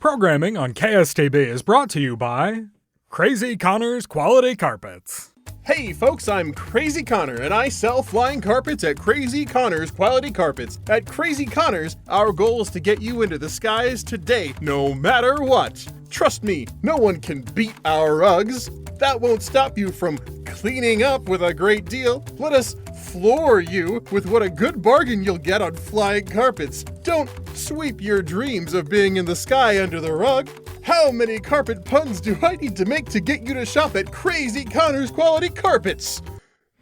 Programming on KSTB is brought to you by Crazy Connor's Quality Carpets. Hey folks, I'm Crazy Connor, and I sell flying carpets at Crazy Connor's Quality Carpets. At Crazy Connor's, our goal is to get you into the skies today, no matter what. Trust me, no one can beat our rugs. That won't stop you from cleaning up with a great deal. Let us floor you with what a good bargain you'll get on flying carpets. Don't sweep your dreams of being in the sky under the rug. How many carpet puns do I need to make to get you to shop at Crazy Connor's Quality Carpets?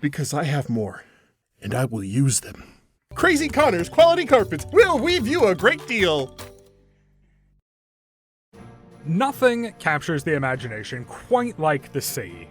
Because I have more, and I will use them. Crazy Connor's Quality Carpets will weave you a great deal. Nothing captures the imagination quite like the sea.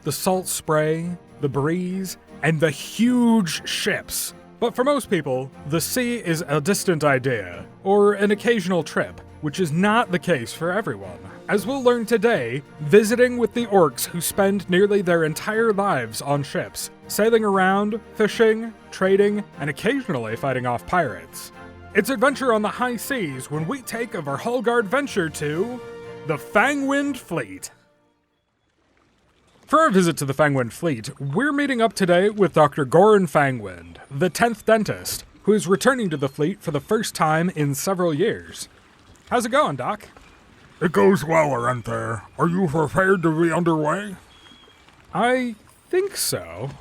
The salt spray, the breeze, and the huge ships. But for most people, the sea is a distant idea, or an occasional trip, which is not the case for everyone. As we'll learn today, visiting with the orcs who spend nearly their entire lives on ships, sailing around, fishing, trading, and occasionally fighting off pirates. It's adventure on the high seas when we take a Verhaalgard Venture to the Fangwind Fleet. For our visit to the Fangwind Fleet, we're meeting up today with Dr. Goran Fangwind, the 10th dentist, who is returning to the fleet for the first time in several years. How's it going, Doc? It goes well, Arenther. Are you prepared to be underway? I think so.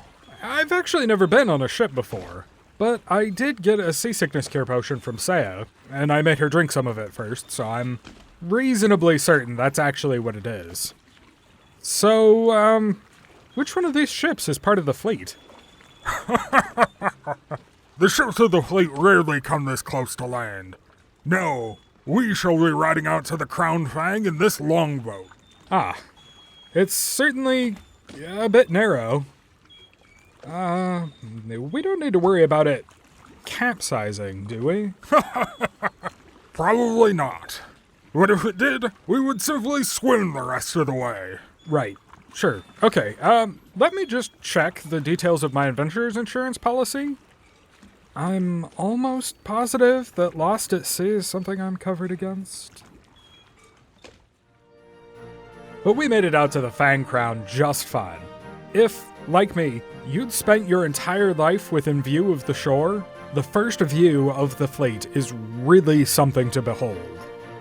I've actually never been on a ship before, but I did get a seasickness cure potion from Saya, and I made her drink some of it first, so I'm reasonably certain that's actually what it is. So, which one of these ships is part of the fleet? The ships of the fleet rarely come this close to land. No, we shall be riding out to the Crown Fang in this longboat. Ah, it's certainly a bit narrow. We don't need to worry about it capsizing, do we? Probably not. But if it did, we would simply swim the rest of the way. Right. Sure. Okay, let me just check the details of my adventurer's insurance policy. I'm almost positive that lost at sea is something I'm covered against. But we made it out to the Fang Crown just fine. If, like me, you'd spent your entire life within view of the shore, the first view of the fleet is really something to behold.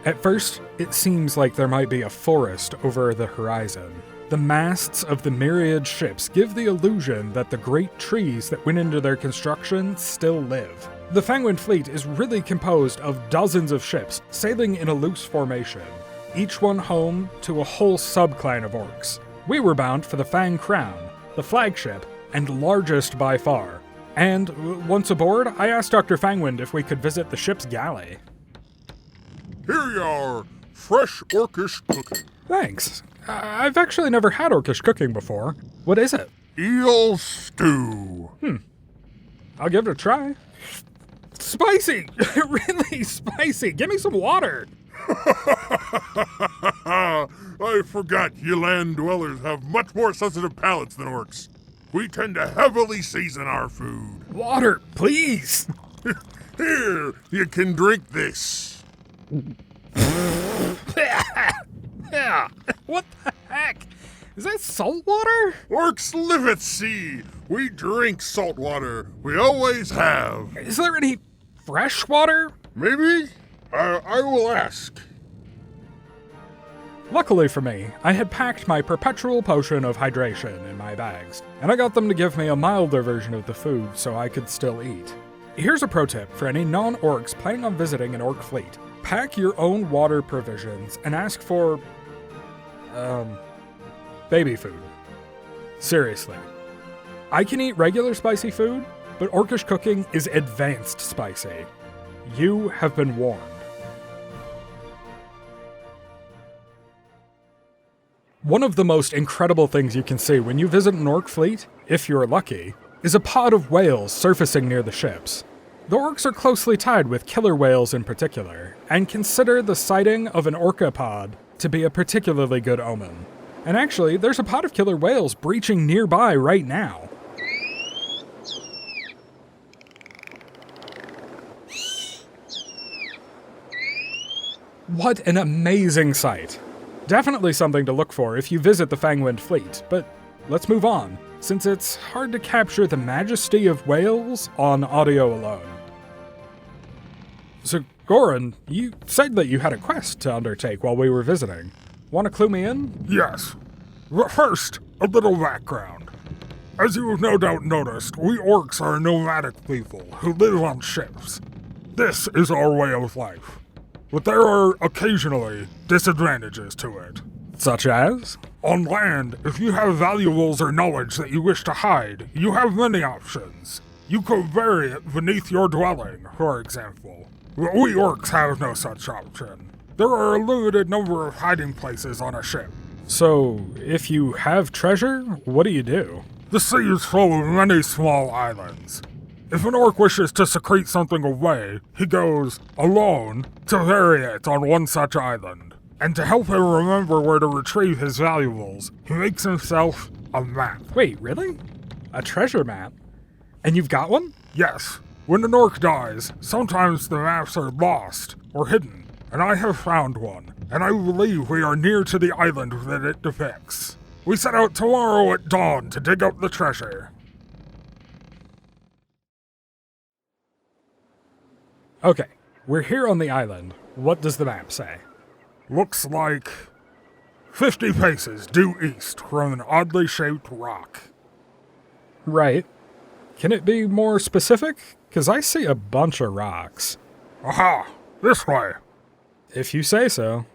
At first, it seems like there might be a forest over the horizon. The masts of the myriad ships give the illusion that the great trees that went into their construction still live. The Fangwind Fleet is really composed of dozens of ships sailing in a loose formation, each one home to a whole subclan of orcs. We were bound for the Fang Crown, the flagship, and largest by far. And once aboard, I asked Dr. Fangwind if we could visit the ship's galley. Here you are, fresh orcish cooking. Thanks. I've actually never had orcish cooking before. What is it? Eel stew. I'll give it a try. Spicy! Really spicy! Give me some water! I forgot you land dwellers have much more sensitive palates than orcs. We tend to heavily season our food. Water, please! Here, you can drink this. What the heck? Is that salt water? Orcs live at sea. We drink salt water. We always have. Is there any fresh water? Maybe? I will ask. Luckily for me, I had packed my perpetual potion of hydration in my bags, and I got them to give me a milder version of the food so I could still eat. Here's a pro tip for any non-orcs planning on visiting an orc fleet. Pack your own water provisions and ask for, baby food. Seriously. I can eat regular spicy food, but orcish cooking is advanced spicy. You have been warned. One of the most incredible things you can see when you visit an orc fleet, if you're lucky, is a pod of whales surfacing near the ships. The orcs are closely tied with killer whales in particular, and consider the sighting of an orca pod to be a particularly good omen. And actually, there's a pod of killer whales breaching nearby right now. What an amazing sight. Definitely something to look for if you visit the Fangwind Fleet, but let's move on, since it's hard to capture the majesty of Wales on audio alone. So, Goran, you said that you had a quest to undertake while we were visiting. Want to clue me in? Yes. But first, a little background. As you have no doubt noticed, we orcs are nomadic people who live on ships. This is our way of life. But there are occasionally disadvantages to it. Such as? On land, if you have valuables or knowledge that you wish to hide, you have many options. You could bury it beneath your dwelling, for example. But we orcs have no such option. There are a limited number of hiding places on a ship. So, if you have treasure, what do you do? The sea is full of many small islands. If an orc wishes to secrete something away, he goes, alone, to bury it on one such island. And to help him remember where to retrieve his valuables, he makes himself a map. Wait, really? A treasure map? And you've got one? Yes. When an orc dies, sometimes the maps are lost or hidden, and I have found one, and I believe we are near to the island that it depicts. We set out tomorrow at dawn to dig up the treasure. Okay, we're here on the island. What does the map say? Looks like 50 paces due east from an oddly shaped rock. Right. Can it be more specific? Because I see a bunch of rocks. Aha! This way. If you say so.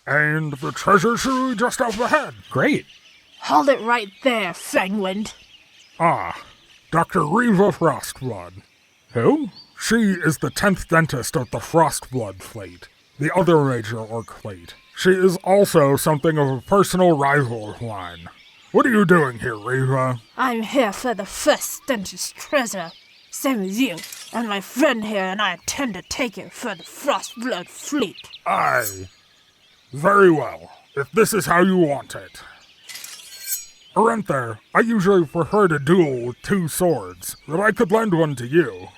And the treasure should be just up ahead. Great. Hold it right there, Fangwind. Ah, Dr. Reva Frostblood. Who? She is the 10th dentist of the Frostblood Fleet, the other major orc fleet. She is also something of a personal rival of mine. What are you doing here, Reva? I'm here for the first dentist treasure. Same as you, and my friend here and I intend to take it for the Frostblood Fleet. Aye. Very well, if this is how you want it. Arenther, I usually prefer to duel with 2 swords, but I could lend one to you.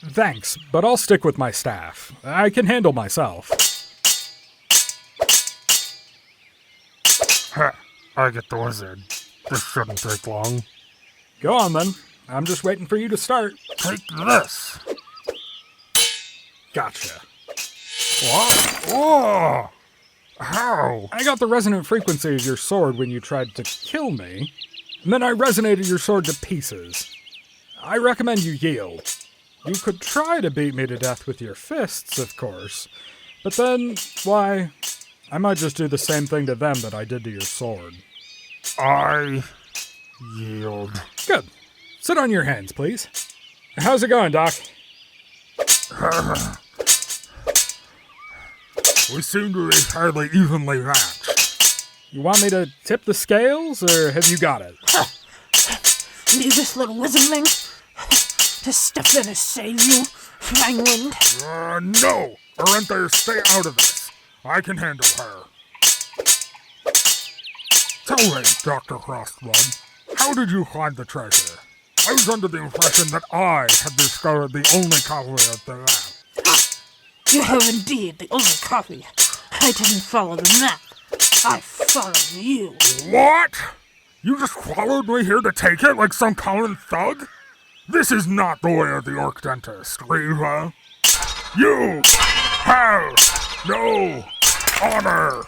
Thanks, but I'll stick with my staff. I can handle myself. Heh, I get the wizard. This shouldn't take long. Go on then. I'm just waiting for you to start. Take this. Gotcha. What? Whoa! How? I got the resonant frequency of your sword when you tried to kill me, and then I resonated your sword to pieces. I recommend you yield. You could try to beat me to death with your fists, of course, but then, why, I might just do the same thing to them that I did to your sword. I yield. Good. Sit on your hands, please. How's it going, Doc? We seem to be fairly evenly matched. You want me to tip the scales, or have you got it? Leave this little wizardling to step in and save you, Fangwind. No! Arenther, stay out of this. I can handle her. Tell me, Dr. Frostblood, how did you find the treasure? I was under the impression that I had discovered the only copy of the map. You have indeed the only copy. I didn't follow the map. I followed you. What? You just followed me here to take it like some common thug? This is not the way of the orc dentist, Reva. You have no honor.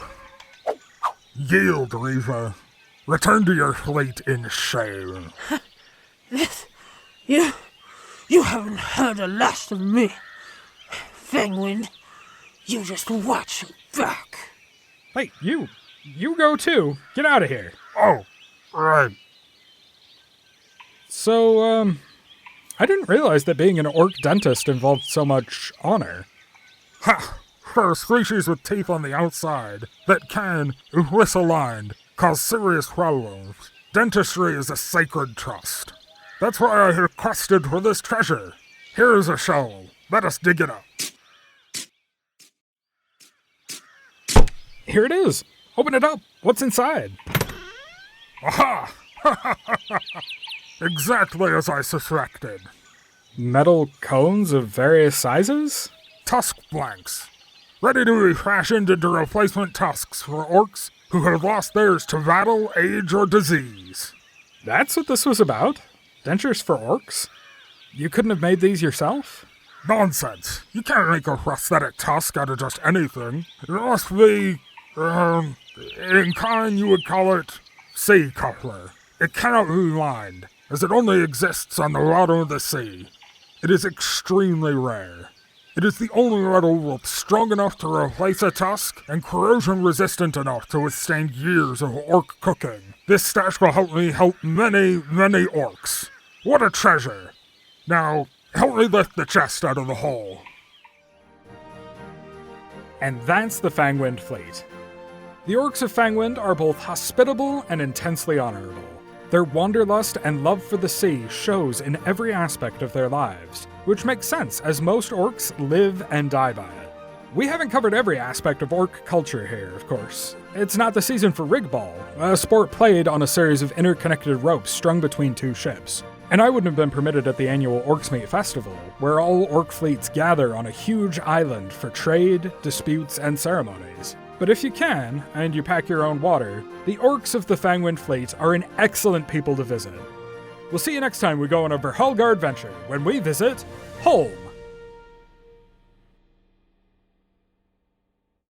Yield, Reva. Return to your fleet in shame. You haven't heard the last of me. Fangwind, you just watch back. Hey, you go too. Get out of here. Oh, right. So, I didn't realize that being an orc dentist involved so much honor. Ha! For a species with teeth on the outside that can, if misaligned, cause serious problems, dentistry is a sacred trust. That's why I have requested for this treasure. Here is a shovel. Let us dig it up. Here it is. Open it up. What's inside? Aha! Exactly as I suspected. Metal cones of various sizes? tusk blanks, ready to be fashioned into replacement tusks for orcs who have lost theirs to battle, age, or disease. That's what this was about? Dentures for orcs? You couldn't have made these yourself? Nonsense. You can't make a prosthetic tusk out of just anything. It must be, in kind you would call it sea coupler. It cannot be mined, as it only exists on the bottom of the sea. It is extremely rare. It is the only metal rope strong enough to replace a tusk and corrosion-resistant enough to withstand years of orc cooking. This stash will help me help many, many orcs. What a treasure! Now, help me lift the chest out of the hole. And that's the Fangwind Fleet. The orcs of Fangwind are both hospitable and intensely honorable. Their wanderlust and love for the sea shows in every aspect of their lives, which makes sense as most orcs live and die by it. We haven't covered every aspect of orc culture here, of course. It's not the season for rigball, a sport played on a series of interconnected ropes strung between two ships. And I wouldn't have been permitted at the annual Orcs Meet Festival, where all orc fleets gather on a huge island for trade, disputes, and ceremonies. But if you can, and you pack your own water, the orcs of the Fangwind Fleet are an excellent people to visit. We'll see you next time we go on a Verhaalgard Venture, when we visit Holm.